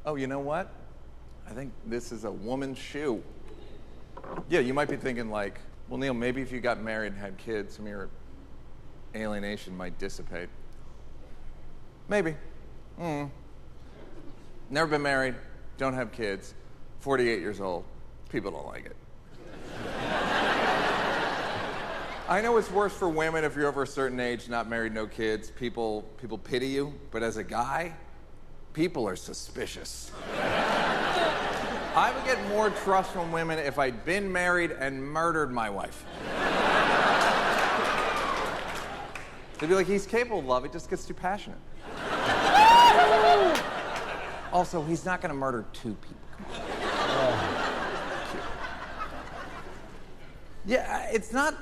oh, you know what? I think this is a woman's shoe. Yeah, you might be thinking like, well, Neil, maybe if you got married and had kids, some of your alienation might dissipate. Maybe. Never been married, don't have kids, 48 years old. People don't like it. I know it's worse for women if you're over a certain age, not married, no kids. People pity you, but as a guy, people are suspicious. I would get more trust from women if I'd been married and murdered my wife. They'd be like, he's capable of love, he just gets too passionate. Also, he's not gonna murder two people. Come on. Cute. Yeah, it's not,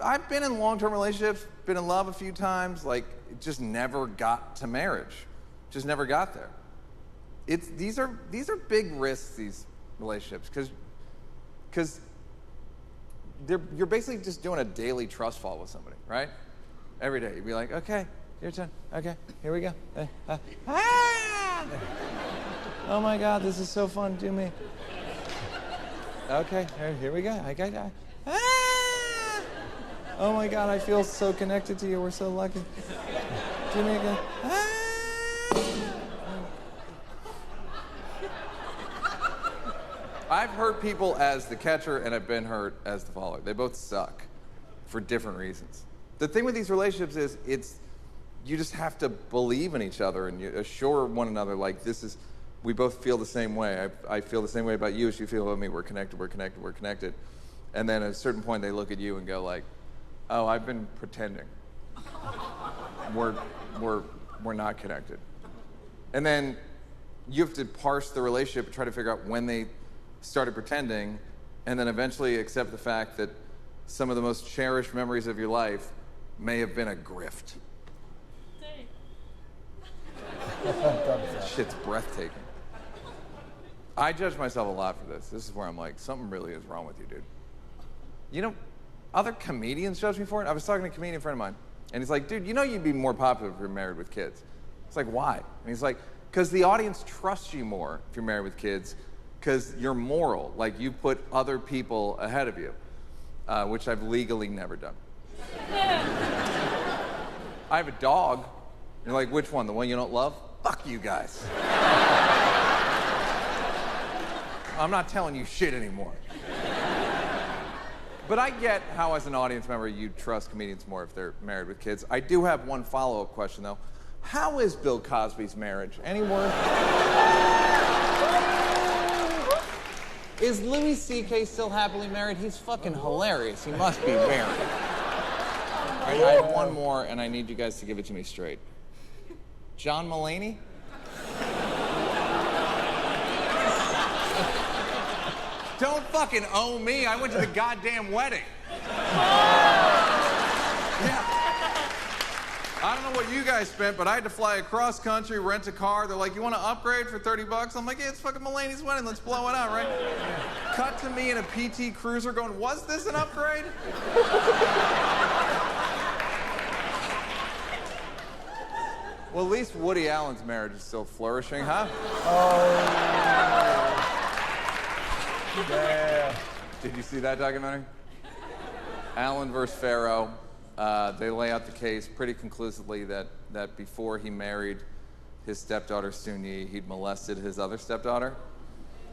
I've been in long-term relationships, been in love a few times, like, it just never got to marriage. Just never got there. These are big risks, these relationships, because you're basically just doing a daily trust fall with somebody, right? Every day, you'd be like, okay, your turn, okay, here we go. Oh my God, this is so fun, do me. Okay, here we go, oh my God, I feel so connected to you, we're so lucky. Do me again. I've hurt people as the catcher and I've been hurt as the follower. They both suck for different reasons. The thing with these relationships is you just have to believe in each other and you assure one another like we both feel the same way. I feel the same way about you as you feel about me. We're connected, we're connected, we're connected. And then at a certain point they look at you and go like, oh, I've been pretending. We're not connected. And then you have to parse the relationship and try to figure out when they started pretending, and then eventually accept the fact that some of the most cherished memories of your life may have been a grift. Shit's breathtaking. I judge myself a lot for this. This is where I'm like, something really is wrong with you, dude. You know, other comedians judge me for it. I was talking to a comedian friend of mine, and he's like, dude, you know you'd be more popular if you're married with kids. It's like, why? And he's like, because the audience trusts you more if you're married with kids, because you're moral, like you put other people ahead of you, which I've legally never done. I have a dog. You're like, which one? The one you don't love? Fuck you guys. I'm not telling you shit anymore. But I get how, as an audience member, you trust comedians more if they're married with kids. I do have one follow-up question, though. How is Bill Cosby's marriage? Any word? Is Louis C.K. still happily married? He's fucking hilarious. He must be married. All right, I have one more, and I need you guys to give it to me straight. John Mulaney? Don't fucking owe me. I went to the goddamn wedding. Yeah. I don't know what you guys spent, but I had to fly across country, rent a car. They're like, you want to upgrade for 30 bucks? I'm like, yeah, it's fucking Mulaney's wedding. Let's blow it out, right? Cut to me in a PT Cruiser going, was this an upgrade? Well, at least Woody Allen's marriage is still flourishing, huh? Oh. Yeah. Did you see that documentary? Allen versus Farrow. They lay out the case pretty conclusively that before he married his stepdaughter, Soon-Yi, he'd molested his other stepdaughter.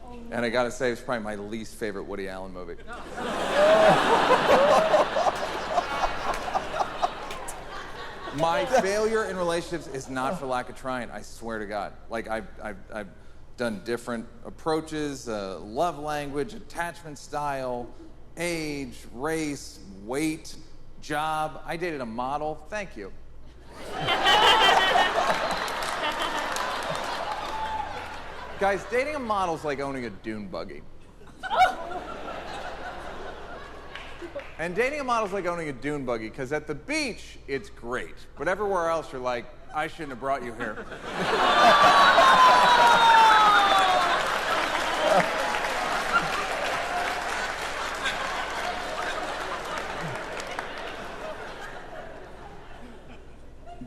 Oh, no. And I gotta say, it's probably my least favorite Woody Allen movie. My failure in relationships is not for lack of trying, I swear to God. Like, I've done different approaches, love language, attachment style, age, race, weight, job. I dated a model. Thank you. Guys, dating a model is like owning a dune buggy. And dating a model is like owning a dune buggy, because at the beach, it's great. But everywhere else, you're like, I shouldn't have brought you here.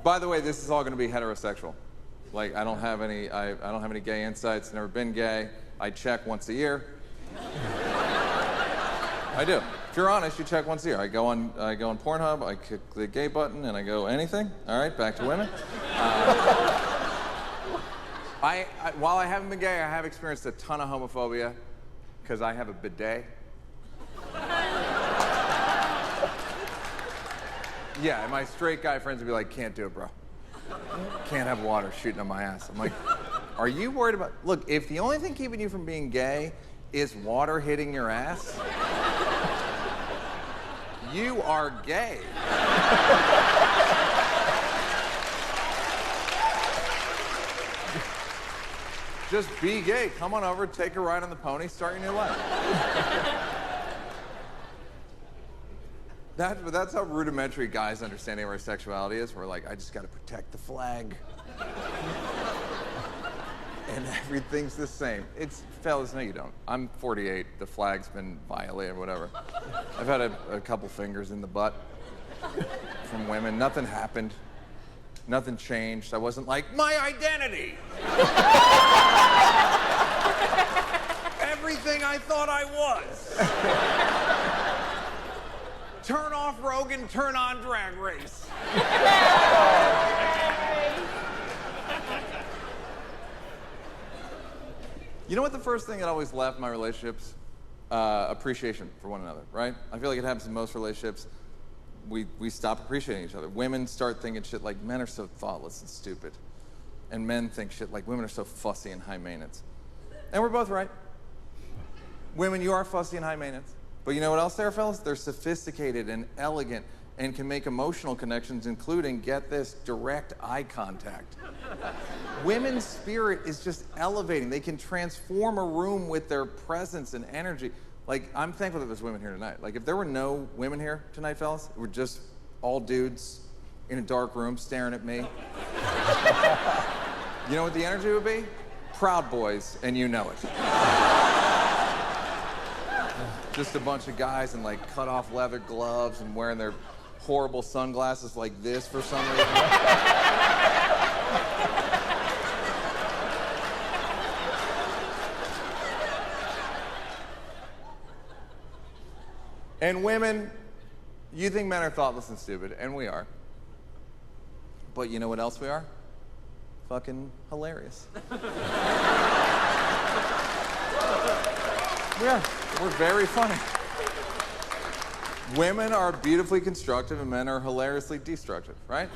By the way, this is all going to be heterosexual. Like, I don't have any gay insights, never been gay. I check once a year. I do. If you're honest, you check once a year. I go on Pornhub, I click the gay button, and I go, anything? All right, back to women. While I haven't been gay, I have experienced a ton of homophobia because I have a bidet. Yeah, and my straight guy friends would be like, can't do it, bro. Can't have water shooting on my ass. I'm like, are you worried about... Look, if the only thing keeping you from being gay is water hitting your ass, you are gay. Just be gay. Come on over, take a ride on the pony, start your new life. That's how rudimentary guys' understanding of our sexuality is. We're like, I just gotta protect the flag. And everything's the same. Fellas, no you don't. I'm 48, the flag's been violated, whatever. I've had a couple fingers in the butt from women. Nothing happened. Nothing changed. I wasn't like, my identity! Everything I thought I was. Turn off Rogan, turn on Drag Race. You know what the first thing that always left my relationships? Appreciation for one another, right? I feel like it happens in most relationships. We stop appreciating each other. Women start thinking shit like men are so thoughtless and stupid. And men think shit like women are so fussy and high maintenance. And we're both right. Women, you are fussy and high maintenance. But you know what else they are, fellas? They're sophisticated and elegant and can make emotional connections, including, get this, direct eye contact. Women's spirit is just elevating. They can transform a room with their presence and energy. Like, I'm thankful that there's women here tonight. Like, if there were no women here tonight, fellas, we're just all dudes in a dark room staring at me. You know what the energy would be? Proud Boys, and you know it. Just a bunch of guys in like cut off leather gloves and wearing their horrible sunglasses like this for some reason. And women, you think men are thoughtless and stupid, and we are. But you know what else we are? Fucking hilarious. We are. We're very funny. Women are beautifully constructive and men are hilariously destructive, right?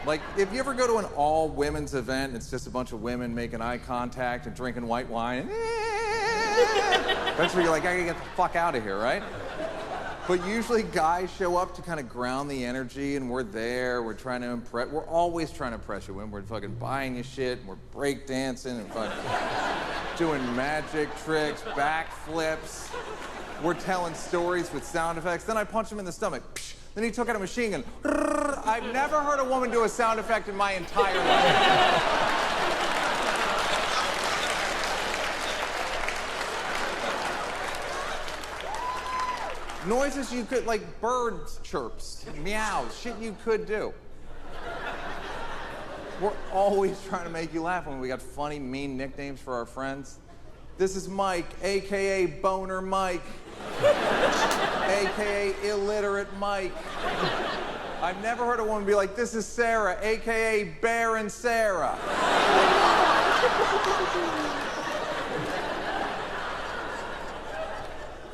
Like, if you ever go to an all-women's event, it's just a bunch of women making eye contact and drinking white wine, and eventually you're like, I gotta get the fuck out of here, right? But usually guys show up to kind of ground the energy, and we're there, we're trying to impress, we're always trying to impress you women. We're fucking buying you shit, and we're breakdancing, and fucking doing magic tricks, backflips. We're telling stories with sound effects. Then I punch him in the stomach. Then he took out a machine gun. I've never heard a woman do a sound effect in my entire life. Noises you could, like birds chirps, meows, shit you could do. We're always trying to make you laugh when we got funny, mean nicknames for our friends. This is Mike, AKA Boner Mike, AKA Illiterate Mike. I've never heard a woman be like, this is Sarah, AKA Barren Sarah.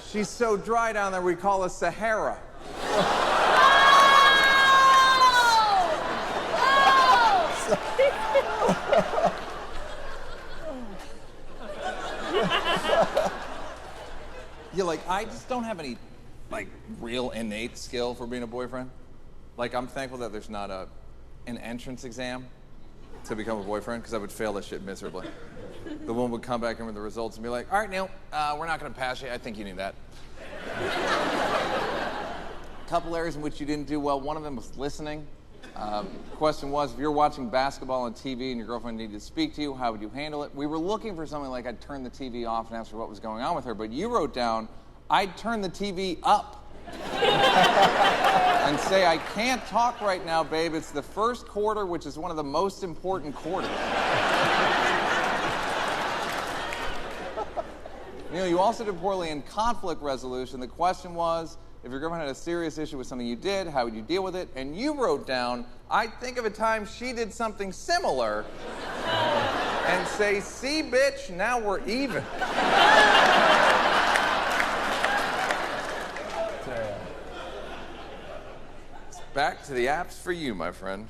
She's so dry down there, we call her Sahara. Yeah, like, I just don't have any, like, real innate skill for being a boyfriend. Like, I'm thankful that there's not an entrance exam to become a boyfriend, because I would fail that shit miserably. The woman would come back in with the results and be like, all right, Neil, we're not gonna pass you. I think you need that. A couple areas in which you didn't do well. One of them was listening. Question was, if you're watching basketball on TV and your girlfriend needed to speak to you, how would you handle it? We were looking for something like I'd turn the TV off and ask her what was going on with her, but you wrote down, I'd turn the TV up. and say, I can't talk right now, babe. It's the first quarter, which is one of the most important quarters. Neil, you also did poorly in conflict resolution. The question was, if your girlfriend had a serious issue with something you did, how would you deal with it? And you wrote down, I think of a time she did something similar, and say, see, bitch, now we're even. It's back to the apps for you, my friend.